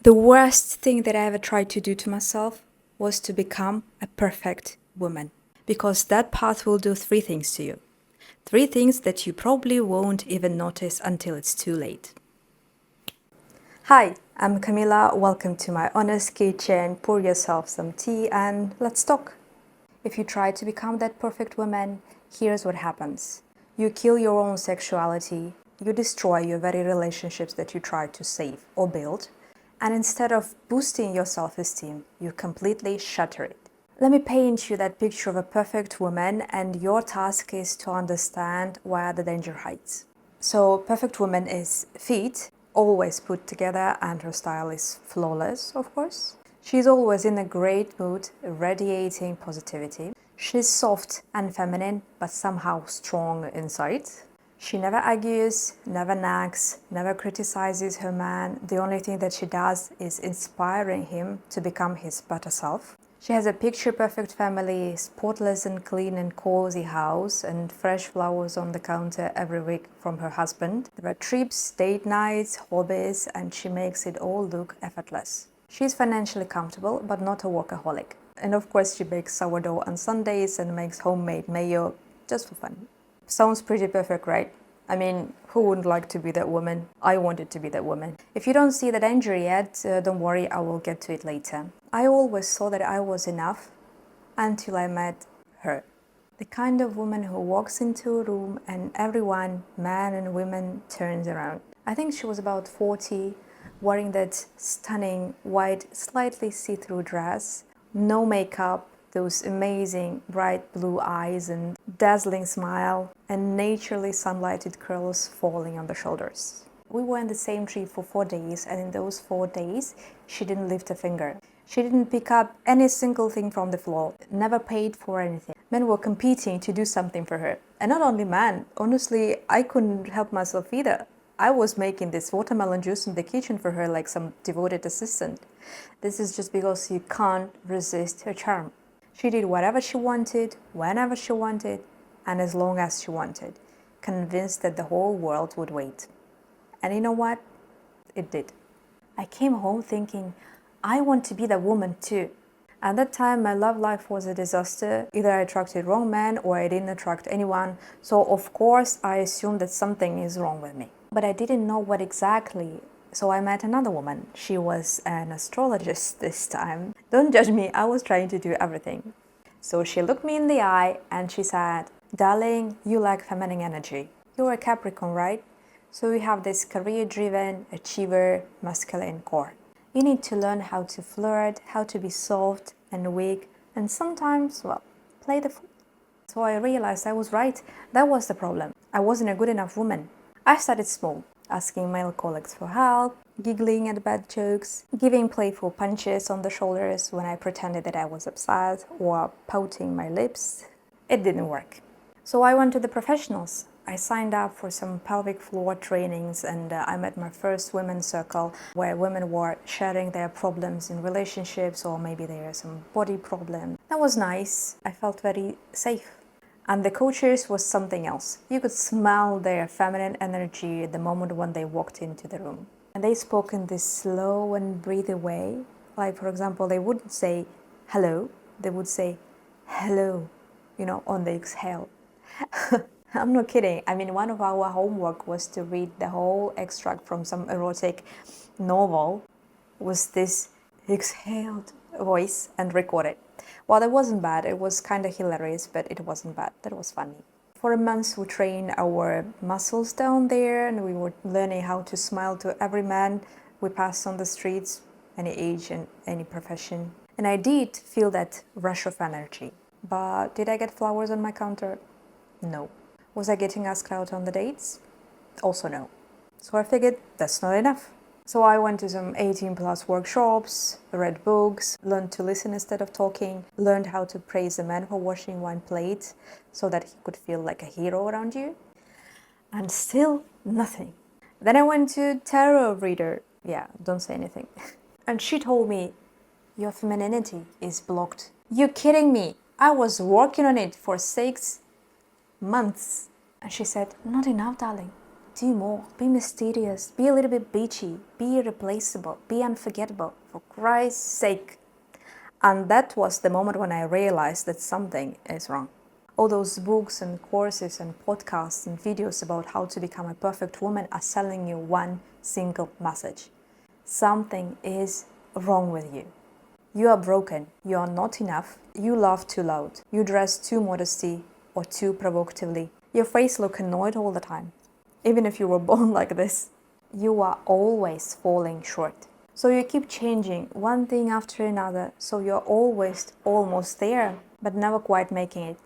The worst thing that I ever tried to do to myself was to become a perfect woman. Because that path will do three things to you. Three things that you probably won't even notice until it's too late. Hi, I'm Kamila. Welcome to my honest kitchen. Pour yourself some tea and let's talk. If you try to become that perfect woman, here's what happens. You kill your own sexuality, you destroy your very relationships that you try to save or build, and instead of boosting your self-esteem, you completely shatter it. Let me paint you that picture of a perfect woman, and your task is to understand where the danger hides. So, perfect woman is fit, always put together, and her style is flawless, of course. She's always in a great mood, radiating positivity. She's soft and feminine, but somehow strong inside. She never argues, never nags, never criticizes her man. The only thing that she does is inspiring him to become his better self. She has a picture-perfect family, spotless and clean and cozy house, and fresh flowers on the counter every week from her husband. There are trips, date nights, hobbies, and she makes it all look effortless. She's financially comfortable, but not a workaholic. And of course, she bakes sourdough on Sundays and makes homemade mayo just for fun. Sounds pretty perfect, right? I mean, who wouldn't like to be that woman? I wanted to be that woman. If you don't see the danger yet, don't worry, I will get to it later. I always thought that I was enough until I met her. The kind of woman who walks into a room and everyone, men and women, turns around. I think she was about 40, wearing that stunning white, slightly see-through dress, no makeup, those amazing bright blue eyes and dazzling smile, and naturally sunlighted curls falling on the shoulders. We were in the same trip for 4 days, and in those 4 days, she didn't lift a finger. She didn't pick up any single thing from the floor, never paid for anything. Men were competing to do something for her. And not only men, honestly, I couldn't help myself either. I was making this watermelon juice in the kitchen for her like some devoted assistant. This is just because you can't resist her charm. She did whatever she wanted, whenever she wanted, and as long as she wanted, convinced that the whole world would wait. And you know what? It did. I came home thinking, I want to be that woman too. At that time, my love life was a disaster. Either I attracted wrong man or I didn't attract anyone. So of course, I assumed that something is wrong with me. But I didn't know what exactly. So I met another woman. She was an astrologist this time. Don't judge me, I was trying to do everything. So she looked me in the eye and she said, darling, you lack feminine energy. You're a Capricorn, right? So you have this career-driven, achiever, masculine core. You need to learn how to flirt, how to be soft and weak, and sometimes, well, play the fool. So I realized I was right. That was the problem. I wasn't a good enough woman. I started small, asking male colleagues for help, giggling at bad jokes, giving playful punches on the shoulders when I pretended that I was upset, or pouting my lips. It didn't work. So I went to the professionals. I signed up for some pelvic floor trainings, and I met my first women's circle where women were sharing their problems in relationships, or maybe there are some body problem. That was nice. I felt very safe. And the coaches was something else. You could smell their feminine energy the moment when they walked into the room. And they spoke in this slow and breathy way. Like, for example, they wouldn't say hello, they would say hello, on the exhale. I'm not kidding. I mean, one of our homework was to read the whole extract from some erotic novel with this exhaled voice and record it. Well, that wasn't bad. It was kind of hilarious, but it wasn't bad. That was funny. For a month, we trained our muscles down there, and we were learning how to smile to every man we passed on the streets, any age and any profession. And I did feel that rush of energy. But did I get flowers on my counter? No. Was I getting asked out on the dates? Also no. So I figured that's not enough. So I went to some 18+ workshops, read books, learned to listen instead of talking, learned how to praise a man for washing one plate so that he could feel like a hero around you. And still nothing. Then I went to tarot reader. Yeah, don't say anything. And she told me, your femininity is blocked. You're kidding me. I was working on it for 6 months. And she said, not enough, darling. do more, be mysterious, be a little bit beachy, be irreplaceable, be unforgettable, for Christ's sake. And that was the moment when I realized that something is wrong. All those books and courses and podcasts and videos about how to become a perfect woman are selling you one single message. Something is wrong with you. You are broken, you are not enough, you laugh too loud, you dress too modestly or too provocatively, your face looks annoyed all the time. Even if you were born like this, you are always falling short. So you keep changing one thing after another, so you're always almost there, but never quite making it.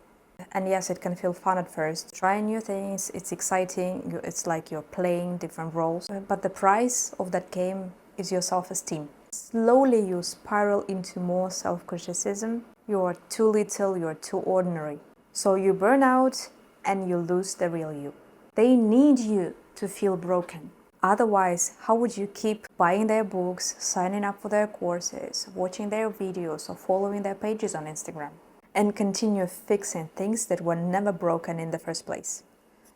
And yes, it can feel fun at first. Trying new things, it's exciting, it's like you're playing different roles. But the price of that game is your self-esteem. Slowly you spiral into more self-criticism. You are too little, you're too ordinary. So you burn out and you lose the real you. They need you to feel broken. Otherwise, how would you keep buying their books, signing up for their courses, watching their videos, or following their pages on Instagram? And continue fixing things that were never broken in the first place.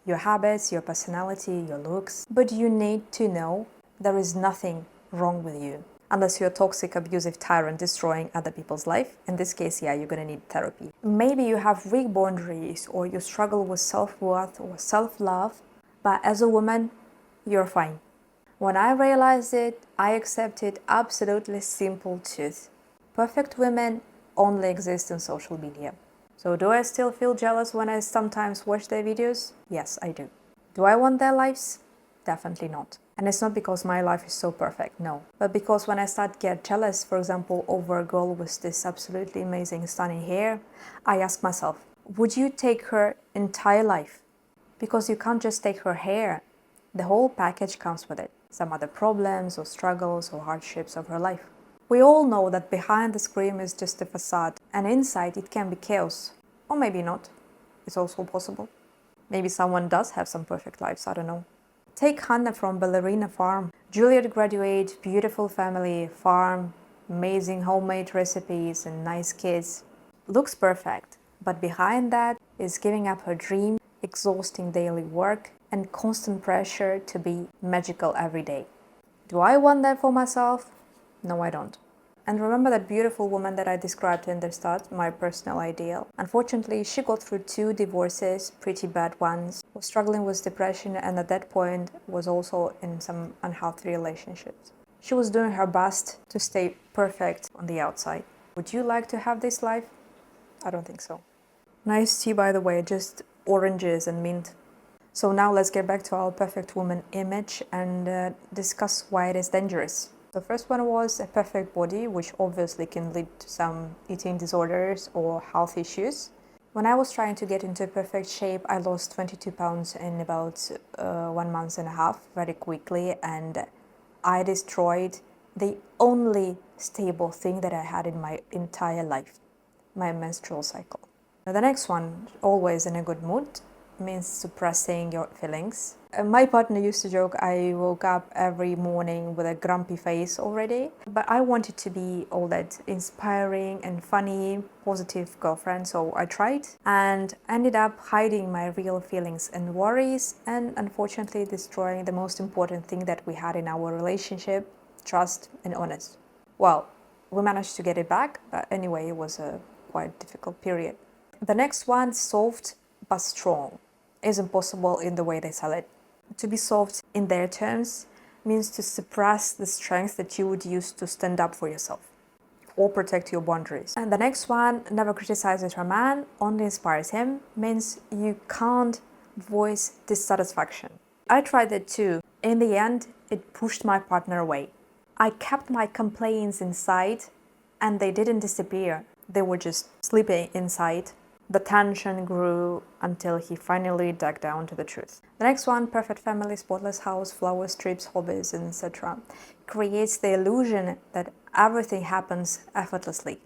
Your habits, your personality, your looks. But you need to know there is nothing wrong with you. Unless you're a toxic, abusive tyrant destroying other people's life. In this case, yeah, you're gonna need therapy. Maybe you have weak boundaries or you struggle with self-worth or self-love, but as a woman, you're fine. When I realized it, I accepted absolutely simple truth. Perfect women only exist in social media. So do I still feel jealous when I sometimes watch their videos? Yes, I do. Do I want their lives? Definitely not. And it's not because my life is so perfect, no. But because when I start to get jealous, for example, over a girl with this absolutely amazing, stunning hair, I ask myself, would you take her entire life? Because you can't just take her hair. The whole package comes with it. Some other problems or struggles or hardships of her life. We all know that behind the screen is just a facade, and inside it can be chaos. Or maybe not. It's also possible. Maybe someone does have some perfect lives, I don't know. Take Hannah from Ballerina Farm. Juliet graduate, beautiful family, farm, amazing homemade recipes and nice kids. Looks perfect, but behind that is giving up her dream, exhausting daily work, and constant pressure to be magical every day. Do I want that for myself? No, I don't. And remember that beautiful woman that I described in the start, my personal ideal. Unfortunately, she got through 2 divorces, pretty bad ones, was struggling with depression, and at that point was also in some unhealthy relationships. She was doing her best to stay perfect on the outside. Would you like to have this life? I don't think so. Nice tea, by the way, just oranges and mint. So now let's get back to our perfect woman image and discuss why it is dangerous. The first one was a perfect body, which obviously can lead to some eating disorders or health issues. When I was trying to get into perfect shape, I lost 22 pounds in about 1 month and a half very quickly, and I destroyed the only stable thing that I had in my entire life, my menstrual cycle. Now the next one, always in a good mood, means suppressing your feelings. My partner used to joke I woke up every morning with a grumpy face already, but I wanted to be all that inspiring and funny, positive girlfriend, so I tried and ended up hiding my real feelings and worries and unfortunately destroying the most important thing that we had in our relationship, trust and honesty. Well, we managed to get it back, but anyway, it was a quite difficult period. The next one, soft but strong, is impossible in the way they sell it. To be soft in their terms means to suppress the strength that you would use to stand up for yourself or protect your boundaries. And the next one, never criticizes your man, only inspires him, means you can't voice dissatisfaction. I tried that too. In the end, it pushed my partner away. I kept my complaints inside and they didn't disappear. They were just sleeping inside. The tension grew until he finally dug down to the truth. The next one, perfect family, spotless house, flowers, trips, hobbies, etc., creates the illusion that everything happens effortlessly,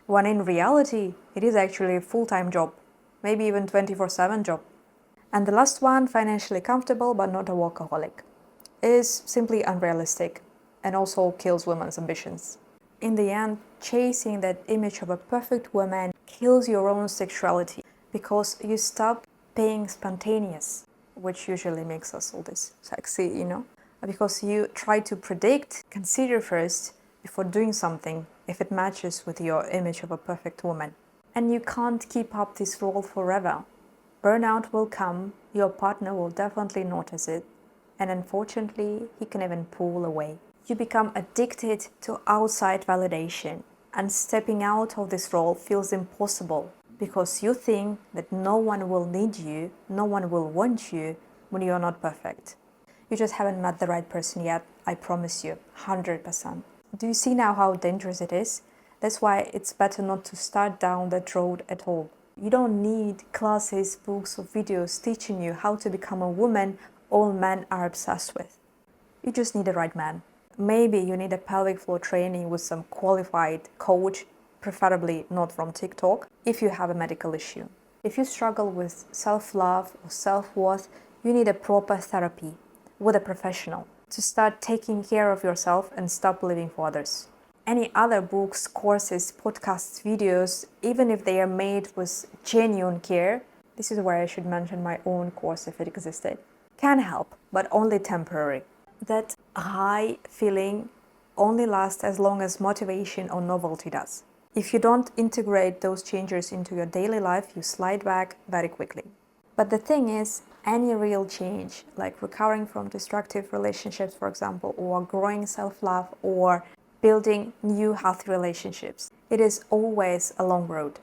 when in reality, it is actually a full-time job, maybe even 24/7 job. And the last one, financially comfortable but not a workaholic, is simply unrealistic and also kills women's ambitions. In the end, chasing that image of a perfect woman kills your own sexuality because you stop being spontaneous. which usually makes us all this sexy, because you try to predict, consider first before doing something if it matches with your image of a perfect woman. And you can't keep up this role forever. Burnout will come, your partner will definitely notice it, and unfortunately, he can even pull away. You become addicted to outside validation, and stepping out of this role feels impossible because you think that no one will need you, no one will want you when you're not perfect. You just haven't met the right person yet, I promise you, 100%. Do you see now how dangerous it is? That's why it's better not to start down that road at all. You don't need classes, books, or videos teaching you how to become a woman all men are obsessed with. You just need the right man. Maybe you need a pelvic floor training with some qualified coach, preferably not from TikTok, if you have a medical issue. If you struggle with self-love or self-worth, you need a proper therapy with a professional to start taking care of yourself and stop living for others. Any other books, courses, podcasts, videos, even if they are made with genuine care, this is where I should mention my own course if it existed, can help, but only temporary. That high feeling only lasts as long as motivation or novelty does. If you don't integrate those changes into your daily life, you slide back very quickly. But the thing is, any real change, like recovering from destructive relationships, for example, or growing self-love, or building new healthy relationships, it is always a long road.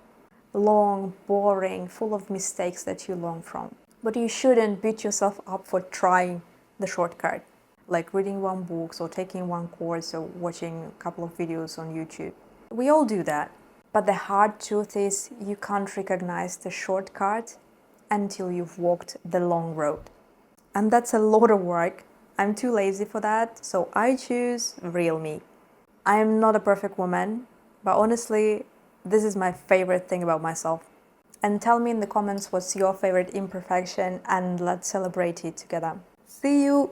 Long, boring, full of mistakes that you learn from. But you shouldn't beat yourself up for trying the shortcut, like reading one book or taking one course or watching a couple of videos on YouTube. We all do that. But the hard truth is you can't recognize the shortcut until you've walked the long road. And that's a lot of work. I'm too lazy for that, so I choose real me. I am not a perfect woman, but honestly, this is my favorite thing about myself. And tell me in the comments what's your favorite imperfection and let's celebrate it together. See you!